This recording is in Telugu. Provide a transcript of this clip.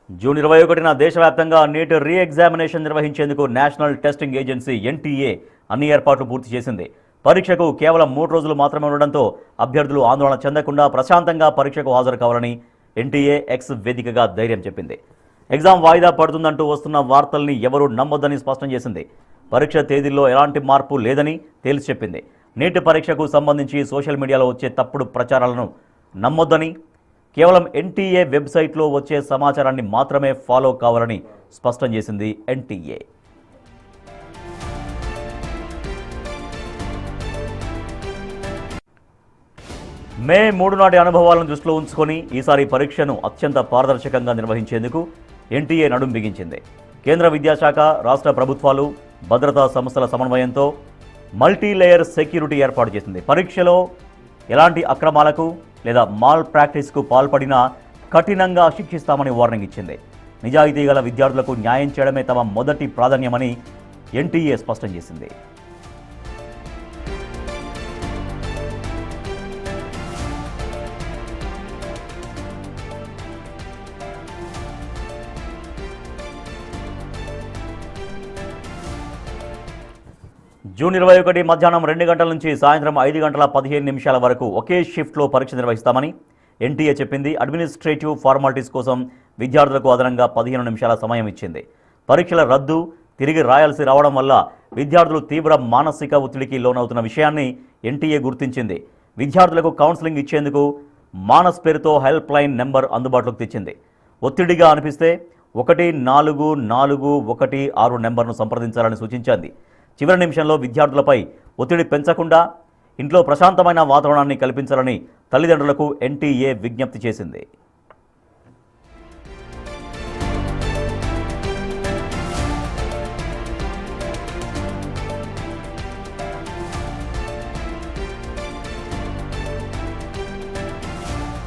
జూన్ 21న దేశవ్యాప్తంగా నీట్ రీ ఎగ్జామినేషన్ నిర్వహించేందుకు నేషనల్ టెస్టింగ్ ఏజెన్సీ ఎన్టీఏ అన్ని ఏర్పాట్లు పూర్తి చేసింది. పరీక్షకు కేవలం 3 రోజులు మాత్రమే ఉండడంతో అభ్యర్థులు ఆందోళన చెందకుండా ప్రశాంతంగా పరీక్షకు హాజరు కావాలని ఎన్టీఏ ఎక్స్ వేదికగా ధైర్యం చెప్పింది. ఎగ్జామ్ వాయిదా పడుతుందంటూ వస్తున్న వార్తల్ని ఎవరూ నమ్మొద్దని స్పష్టం చేసింది. పరీక్ష తేదీల్లో ఎలాంటి మార్పు లేదని తేల్చి చెప్పింది. నీట్ పరీక్షకు సంబంధించి సోషల్ మీడియాలో వచ్చే తప్పుడు ప్రచారాలను నమ్మొద్దని, కేవలం ఎన్టీఏ వెబ్సైట్లో వచ్చే సమాచారాన్ని మాత్రమే ఫాలో కావాలని స్పష్టం చేసింది ఎన్టీఏ. మే 3 నాటి అనుభవాలను దృష్టిలో ఉంచుకొని ఈసారి పరీక్షను అత్యంత పారదర్శకంగా నిర్వహించేందుకు ఎన్టీఏ నడుం బిగించింది. కేంద్ర విద్యాశాఖ, రాష్ట్ర ప్రభుత్వాలు, భద్రతా సంస్థల సమన్వయంతో మల్టీ లేయర్ సెక్యూరిటీ ఏర్పాటు చేసింది. పరీక్షలో ఎలాంటి అక్రమాలకు లేదా మాల్ ప్రాక్టీస్కు పాల్పడినా కఠినంగా శిక్షిస్తామని వార్నింగ్ ఇచ్చింది. నిజాయితీ గల విద్యార్థులకు న్యాయం చేయడమే తమ మొదటి ప్రాధాన్యమని ఎన్టీఏ స్పష్టం చేసింది. జూన్ 21 మధ్యాహ్నం 2 గంటల నుంచి సాయంత్రం 5 గంటల 15 నిమిషాల వరకు ఒకే షిఫ్ట్లో పరీక్ష నిర్వహిస్తామని ఎన్టీఏ చెప్పింది. అడ్మినిస్ట్రేటివ్ ఫార్మాలిటీస్ కోసం విద్యార్థులకు అదనంగా 15 నిమిషాల సమయం ఇచ్చింది. పరీక్షల రద్దు, తిరిగి రాయాల్సి రావడం వల్ల విద్యార్థులు తీవ్ర మానసిక ఒత్తిడికి లోనవుతున్న విషయాన్ని ఎన్టీఏ గుర్తించింది. విద్యార్థులకు కౌన్సిలింగ్ ఇచ్చేందుకు మానస్ పేరుతో హెల్ప్ లైన్ నెంబర్ అందుబాటులోకి తెచ్చింది. ఒత్తిడిగా అనిపిస్తే 144116 నెంబర్ను సంప్రదించాలని సూచించింది. చివరి నిమిషంలో విద్యార్థులపై ఒత్తిడి పెంచకుండా ఇంట్లో ప్రశాంతమైన వాతావరణాన్ని కల్పించాలని తల్లిదండ్రులకు ఎన్టీఏ విజ్ఞప్తి చేసింది.